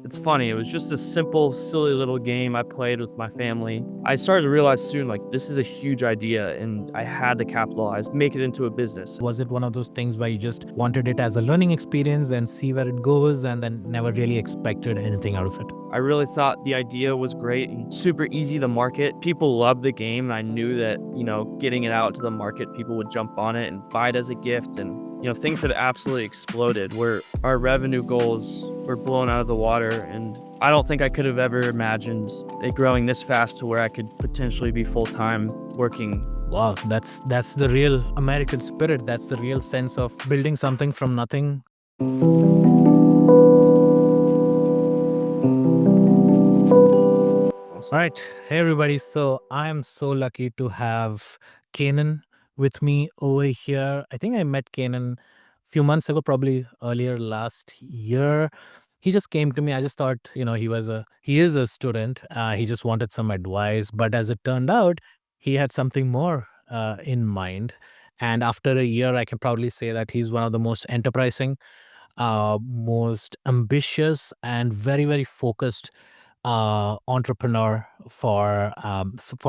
It's funny, it was just a simple, silly little game I played with my family. I started to realize soon, like, this is a huge idea and I had to capitalize, make it into a business. Was it one of those things where you just wanted it as a learning experience and see where it goes and then never really expected anything out of it? I really thought the idea was great and super easy to market. People loved the game, and I knew that, getting it out to the market, people would jump on it and buy it as a gift. And, things had absolutely exploded where our revenue goals were blown out of the water. And I don't think I could have ever imagined it growing this fast to where I could potentially be full time working. Wow, that's the real American spirit. That's the real sense of building something from nothing. All right. Hey, everybody. So I am so lucky to have Canaan with me over here. I think I met Canaan a few months ago, probably earlier last year. He just came to me. I just thought, he is a student. He just wanted some advice. But as it turned out, he had something more in mind. And after a year, I can proudly say that he's one of the most enterprising, most ambitious, and very, very focused entrepreneur for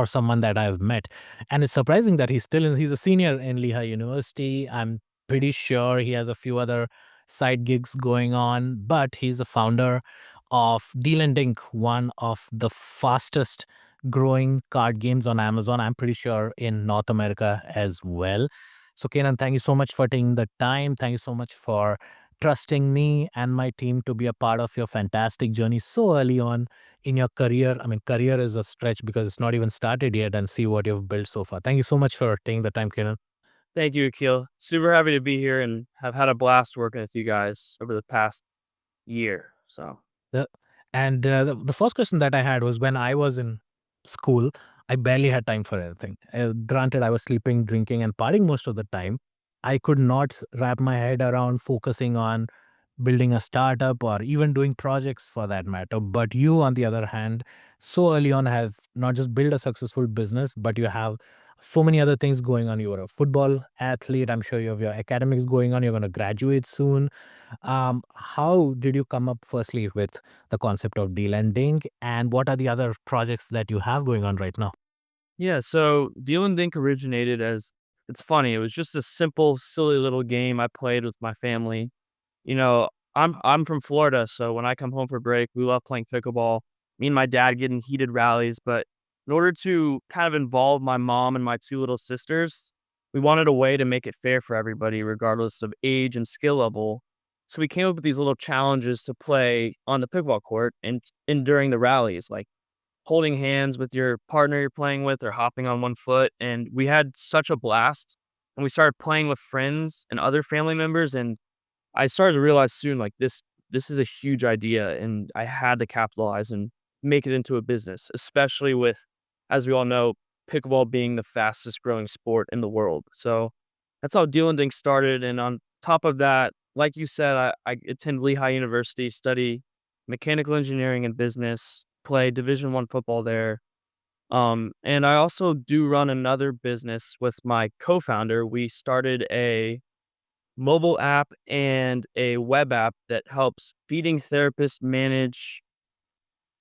someone that I've met. And it's surprising that he's a senior in Lehigh University. I'm pretty sure he has a few other side gigs going on, but he's the founder of Deal Dink, one of the fastest growing card games on Amazon. I'm pretty sure in North America as well. So, Kenan, thank you so much for taking the time. Thank you so much for trusting me and my team to be a part of your fantastic journey so early on in your career. I mean, career is a stretch because it's not even started yet, and see what you've built so far. Thank you so much for taking the time, Kenan. Thank you, Akhil. Super happy to be here and have had a blast working with you guys over the past year. So. The, the first question that I had was when I was in school, I barely had time for anything. Granted, I was sleeping, drinking, and partying most of the time. I could not wrap my head around focusing on building a startup or even doing projects for that matter. But you, on the other hand, so early on have not just built a successful business, but you have so many other things going on. You are a football athlete. I'm sure you have your academics going on. You're going to graduate soon. How did you come up firstly with the concept of de-lending, and what are the other projects that you have going on right now? Yeah, so Deal Dink originated as it's funny, it was just a simple, silly little game I played with my family. I'm from Florida, so when I come home for break, we love playing pickleball. Me and my dad get in heated rallies, but in order to kind of involve my mom and my two little sisters, we wanted a way to make it fair for everybody, regardless of age and skill level. So we came up with these little challenges to play on the pickleball court and during the rallies, like holding hands with your partner you're playing with or hopping on one foot, and we had such a blast, and we started playing with friends and other family members, and I started to realize soon, like, this is a huge idea, and I had to capitalize and make it into a business, especially with, as we all know, pickleball being the fastest growing sport in the world. So, that's how Deal and Dink started, and on top of that, like you said, I attend Lehigh University, study mechanical engineering and business, play Division I football there, and I also do run another business with my co-founder. We started a mobile app and a web app that helps feeding therapists manage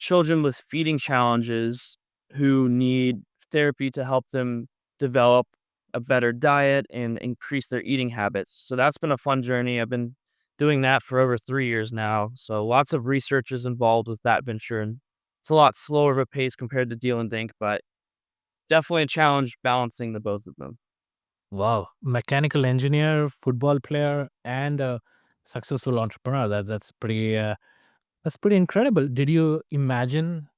children with feeding challenges who need therapy to help them develop a better diet and increase their eating habits. So that's been a fun journey. I've been doing that for over 3 years now. So lots of research is involved with that venture, and it's a lot slower of a pace compared to Deal and Dink, but definitely a challenge balancing the both of them. Wow, mechanical engineer, football player, and a successful entrepreneur. That's pretty incredible. Did you imagine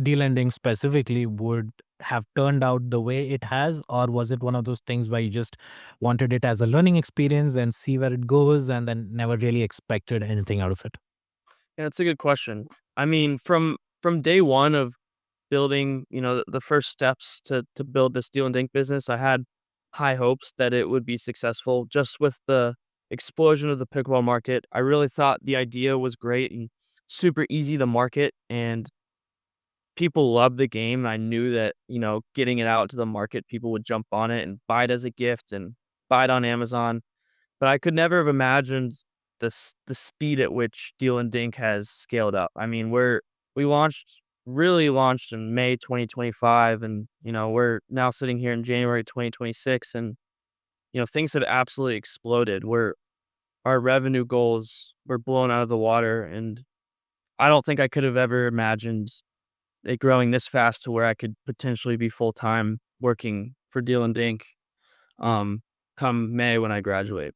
de-lending specifically would have turned out the way it has, or was it one of those things where you just wanted it as a learning experience and see where it goes, and then never really expected anything out of it? Yeah, it's a good question. I mean, from day one of building, the first steps to build this Deal and Dink business, I had high hopes that it would be successful. Just with the explosion of the pickleball market, I really thought the idea was great and super easy to market, and people loved the game. I knew that, getting it out to the market, people would jump on it and buy it as a gift and buy it on Amazon. But I could never have imagined the speed at which Deal Dink has scaled up. I mean, we launched in May 2025, and we're now sitting here in January 2026, and things have absolutely exploded. Our revenue goals were blown out of the water, and I don't think I could have ever imagined it growing this fast to where I could potentially be full time working for Deal Dink um come May when I graduate.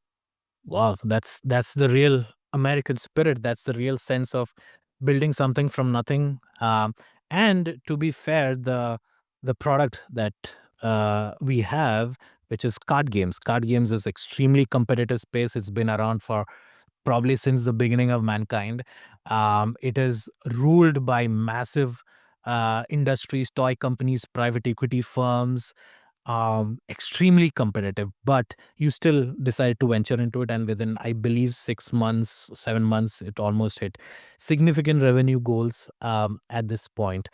Wow, that's the real American spirit. That's the real sense of building something from nothing. And to be fair, the product that we have, which is card games is extremely competitive space. It's been around for probably since the beginning of mankind. It is ruled by massive industries, toy companies, private equity firms, extremely competitive, but you still decide to venture into it. And within, I believe, 6 months, 7 months, it almost hit significant revenue goals at this point.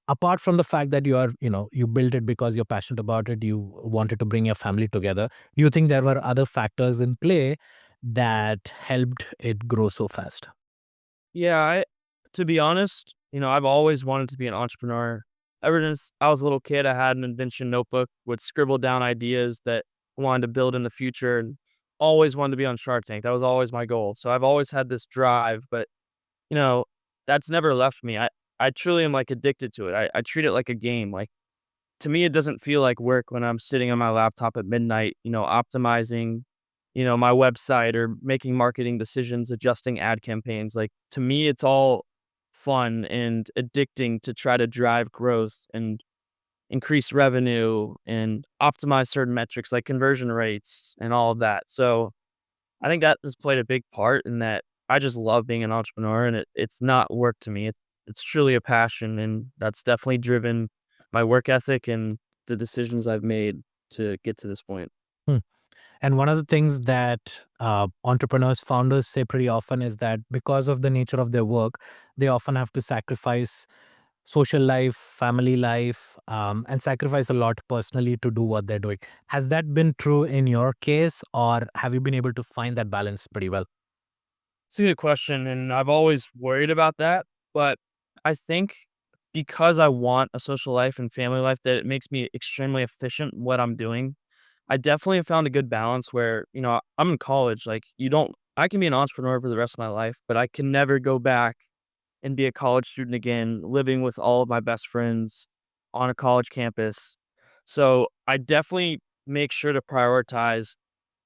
Apart from the fact that you built it because you're passionate about it, you wanted to bring your family together, do you think there were other factors in play that helped it grow so fast? Yeah, to be honest, I've always wanted to be an entrepreneur. Ever since I was a little kid, I had an invention notebook, would scribble down ideas that I wanted to build in the future, and always wanted to be on Shark Tank. That was always my goal. So I've always had this drive, but you know, that's never left me. I truly am like addicted to it. I treat it like a game. Like to me, it doesn't feel like work when I'm sitting on my laptop at midnight, optimizing, my website or making marketing decisions, adjusting ad campaigns. Like to me, it's all fun and addicting to try to drive growth and increase revenue and optimize certain metrics like conversion rates and all of that. So I think that has played a big part in that. I just love being an entrepreneur, and it's not work to me. It's truly a passion, and that's definitely driven my work ethic and the decisions I've made to get to this point. Hmm. And one of the things that entrepreneurs, founders say pretty often is that because of the nature of their work, they often have to sacrifice social life, family life, and sacrifice a lot personally to do what they're doing. Has that been true in your case, or have you been able to find that balance pretty well? It's a good question, and I've always worried about that, but I think because I want a social life and family life that it makes me extremely efficient in what I'm doing. I definitely have found a good balance where, I'm in college, like, I can be an entrepreneur for the rest of my life, but I can never go back and be a college student again, living with all of my best friends on a college campus. So, I definitely make sure to prioritize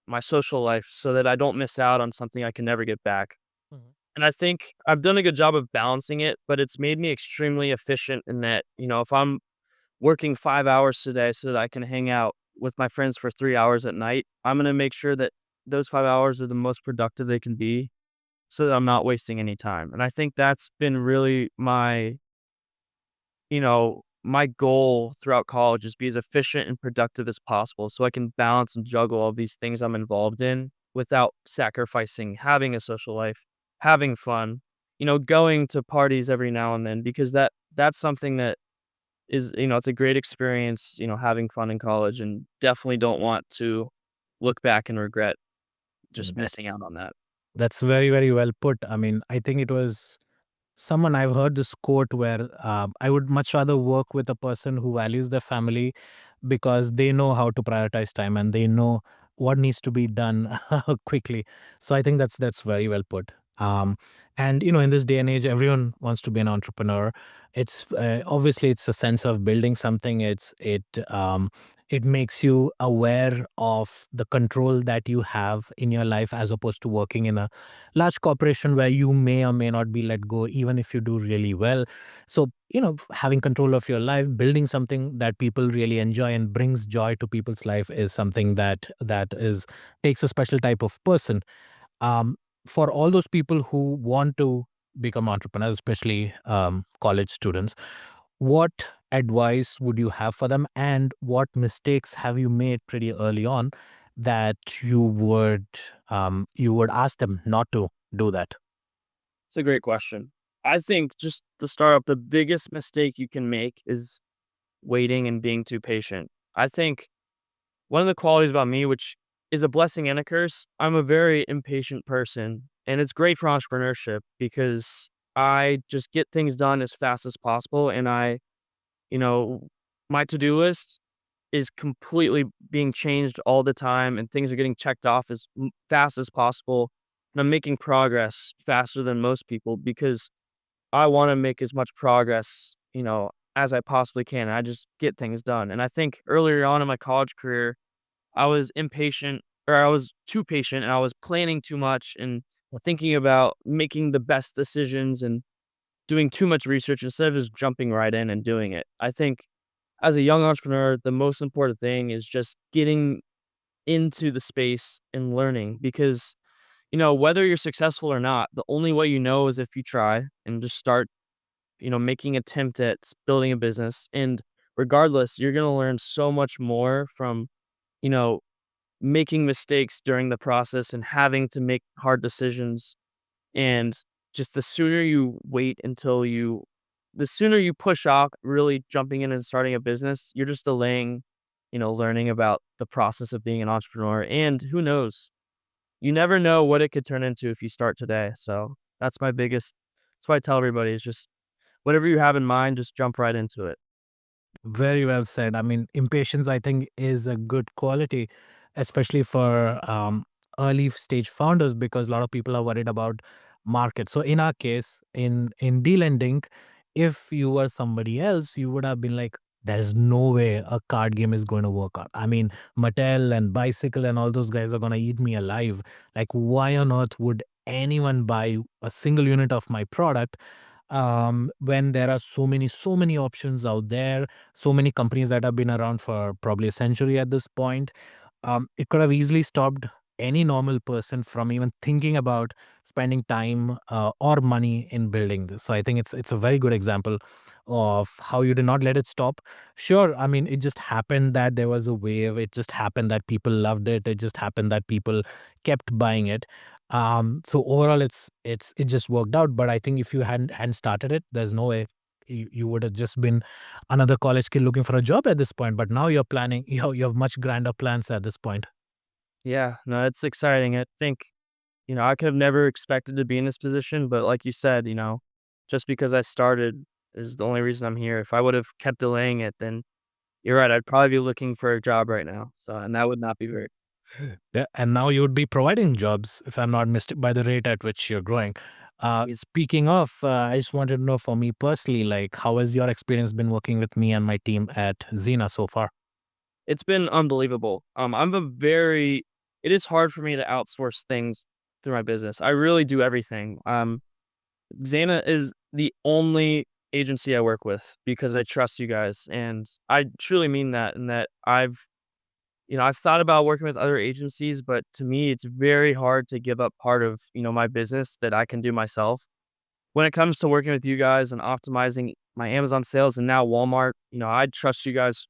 my social life so that I don't miss out on something I can never get back. Mhm. And I think I've done a good job of balancing it, but it's made me extremely efficient in that, if I'm working 5 hours today so that I can hang out with my friends for 3 hours at night, I'm gonna make sure that those 5 hours are the most productive they can be so that I'm not wasting any time, and I think that's been really my goal throughout college is be as efficient and productive as possible so I can balance and juggle all these things I'm involved in without sacrificing having a social life, having fun, going to parties every now and then because that's something that it's a great experience, having fun in college and definitely don't want to look back and regret just That missing out on that. that's very, very well put. I mean, I think it was someone I've heard this quote where I would much rather work with a person who values their family because they know how to prioritize time and they know what needs to be done quickly. So I think that's very well put. And in this day and age, everyone wants to be an entrepreneur. It's obviously it's a sense of building something. It makes you aware of the control that you have in your life as opposed to working in a large corporation where you may or may not be let go even if you do really well. So having control of your life, building something that people really enjoy and brings joy to people's life is something that takes a special type of person. um, for all those people who want to become entrepreneurs, especially college students, what advice would you have for them, and what mistakes have you made pretty early on that you would ask them not to do that? It's a great question. I think just to start off, the biggest mistake you can make is waiting and being too patient. I think one of the qualities about me, which is a blessing and a curse, I'm a very impatient person. and it's great for entrepreneurship because I just get things done as fast as possible, and you know, my to-do list is completely being changed all the time, and things are getting checked off as fast as possible, and I'm making progress faster than most people because I want to make as much progress, as I possibly can. I just get things done. And I think earlier on in my college career, I was impatient or I was too patient and I was planning too much and thinking about making the best decisions and doing too much research instead of just jumping right in and doing it. I think as a young entrepreneur, the most important thing is just getting into the space and learning because, whether you're successful or not, the only way you know is if you try and just start, making attempt at building a business. And regardless, you're going to learn so much more from, you know, making mistakes during the process and having to make hard decisions. And just the sooner you push off really jumping in and starting a business, you're just delaying, learning about the process of being an entrepreneur. And who knows? You never know what it could turn into if you start today. So that's why I tell everybody is just whatever you have in mind, just jump right into it. Very well said. I mean, impatience, I think, is a good quality, especially for early stage founders, because a lot of people are worried about market. So in our case, in Deal and Dink, if you were somebody else, you would have been like, there is no way a card game is going to work out. I mean, Mattel and Bicycle and all those guys are going to eat me alive. Like, why on earth would anyone buy a single unit of my product when there are so many options out there, so many companies that have been around for probably a century at this point. It could have easily stopped any normal person from even thinking about spending time or money in building this. So I think it's a very good example of how you did not let it stop. Sure, I mean, it just happened that there was a wave. It just happened that people loved it. It just happened that people kept buying it. So overall, it just worked out. But I think if you hadn't started it, there's no way you would have just been another college kid looking for a job at this point. But now you're planning, you have much grander plans at this point. Yeah, no, it's exciting. I think, I could have never expected to be in this position, but like you said, just because I started is the only reason I'm here. If I would have kept delaying it, then you're right. I'd probably be looking for a job right now. So, and that would not be very. Yeah, and now you would be providing jobs, if I'm not mistaken, by the rate at which you're growing. Speaking of, I just wanted to know for me personally, like, how has your experience been working with me and my team at Xena so far? It's been unbelievable. It is hard for me to outsource things through my business. I really do everything. Xana is the only agency I work with because I trust you guys. And I truly mean that. And that I've thought about working with other agencies, but to me, it's very hard to give up part of, my business that I can do myself. When it comes to working with you guys and optimizing my Amazon sales and now Walmart, I trust you guys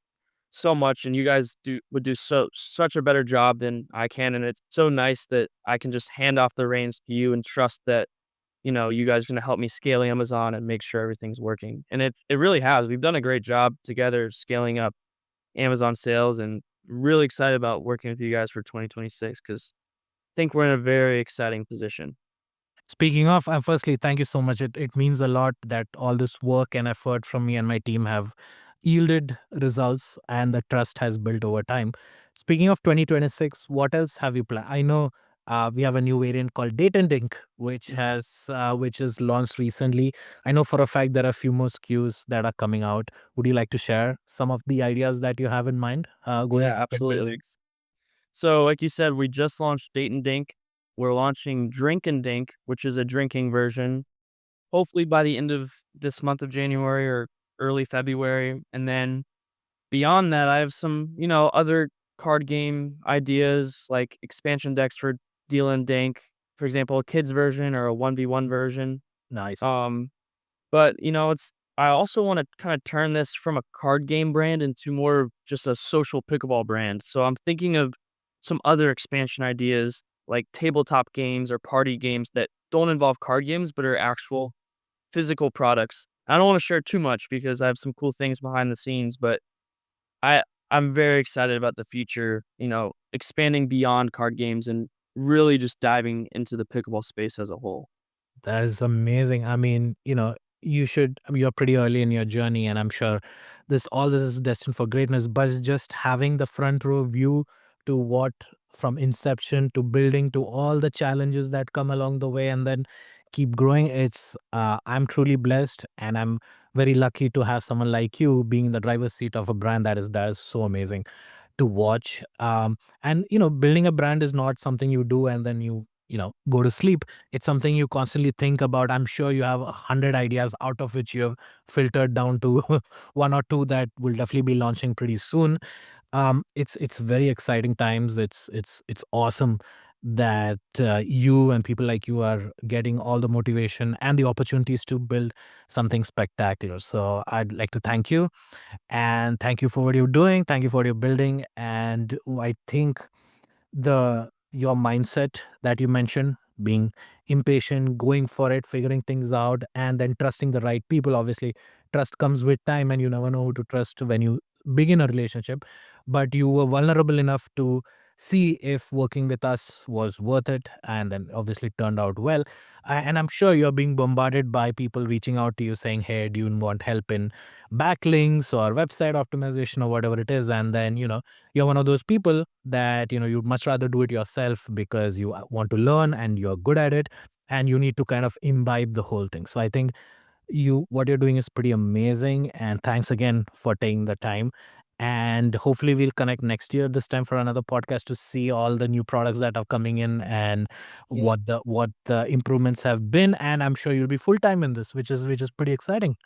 so much and you guys would do such a better job than I can. And it's so nice that I can just hand off the reins to you and trust that, you guys are gonna help me scale Amazon and make sure everything's working. And it really has. We've done a great job together scaling up Amazon sales and really excited about working with you guys for 2026 because I think we're in a very exciting position. Speaking of, firstly, thank you so much. It means a lot that all this work and effort from me and my team have yielded results and the trust has built over time. Speaking of 2026, what else have you planned? I know we have a new variant called Date Dink, which is launched recently. I know for a fact there are a few more SKUs that are coming out. Would you like to share some of the ideas that you have in mind going Yeah, into absolutely. 2026? So, like you said, we just launched Date and Dink. We're launching Drink and Dink, which is a drinking version, hopefully by the end of this month of January or early February. And then beyond that, I have some, other card game ideas like expansion decks for Deal and Dink, for example, a kids version or a 1v1 version. Nice. Um, but I also want to kind of turn this from a card game brand into more of just a social pickleball brand. So I'm thinking of some other expansion ideas like tabletop games or party games that don't involve card games but are actual physical products. I don't want to share too much because I have some cool things behind the scenes, but I I'm very excited about the future, expanding beyond card games and really just diving into the pickleball space as a whole. That is amazing. I mean, you should, I mean, you're pretty early in your journey, and I'm sure all this is destined for greatness, but just having the front row view to what from inception to building to all the challenges that come along the way and then keep growing. I'm truly blessed, and I'm very lucky to have someone like you being in the driver's seat of a brand that is so amazing to watch. And building a brand is not something you do and then you go to sleep. It's something you constantly think about. I'm sure you have 100 ideas, out of which you have filtered down to one or two that will definitely be launching pretty soon. It's very exciting times. It's awesome that you and people like you are getting all the motivation and the opportunities to build something spectacular. So I'd like to thank you, and thank you for what you're doing. Thank you for what you're building. And I think your mindset that you mentioned, being impatient, going for it, figuring things out, and then trusting the right people. Obviously, trust comes with time, and you never know who to trust when you begin a relationship. But you were vulnerable enough to see if working with us was worth it, and then obviously turned out well. And I'm sure you're being bombarded by people reaching out to you saying, "Hey, do you want help in backlinks or website optimization or whatever it is?" And then you're one of those people that you'd much rather do it yourself because you want to learn and you're good at it, and you need to kind of imbibe the whole thing. So I think what you're doing is pretty amazing, and thanks again for taking the time. And hopefully we'll connect next year this time for another podcast to see all the new products that are coming in and Yeah. what the improvements have been. And I'm sure you'll be full time in this, which is pretty exciting.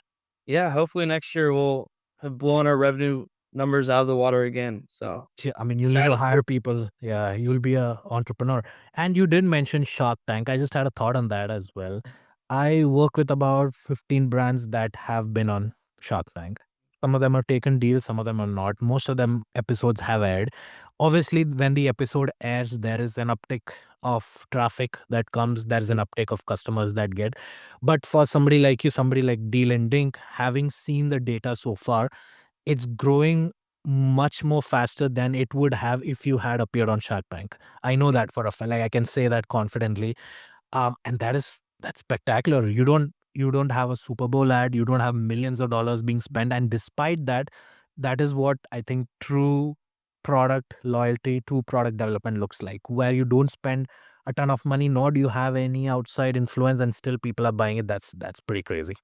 Yeah, hopefully next year we'll have blown our revenue numbers out of the water again, so Yeah, I mean, you'll need to excited. hire people. Yeah, you'll be a entrepreneur. And you did mention Shark Tank. I just had a thought on that as well. I work with about 15 brands that have been on Shark Tank. Some of them have taken deals, some of them are not. Most of them episodes have aired. Obviously, when the episode airs, there is an uptick of traffic that comes, there's an uptick of customers that get. But for somebody like you, somebody like Deal and Dink, having seen the data so far, it's growing much more faster than it would have if you had appeared on Shark Tank. I know that for a fact. Like, I can say that confidently. And that's spectacular. You don't have a Super Bowl ad. You don't have millions of dollars being spent. And despite that, that is what I think true product loyalty, true product development looks like, where you don't spend a ton of money, nor do you have any outside influence, and still people are buying it. That's pretty crazy.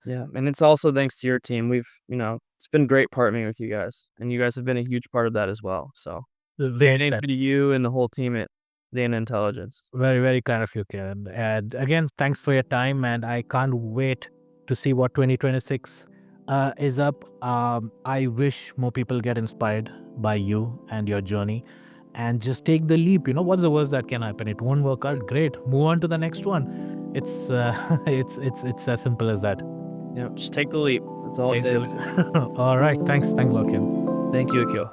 Yeah, and it's also thanks to your team. It's been great partnering with you guys, and you guys have been a huge part of that as well, so big Very thank you to you and the whole team at Dana Intelligence. Very, very kind of you, Kiran. And again, thanks for your time. And I can't wait to see what 2026 is up. I wish more people get inspired by you and your journey and just take the leap. What's the worst that can happen? It won't work out. Great. Move on to the next one. It's as simple as that. Just take the leap. That's all it Take the takes. leap. All right. Thanks. Thanks a lot, Kiran. Thank you, Akhil.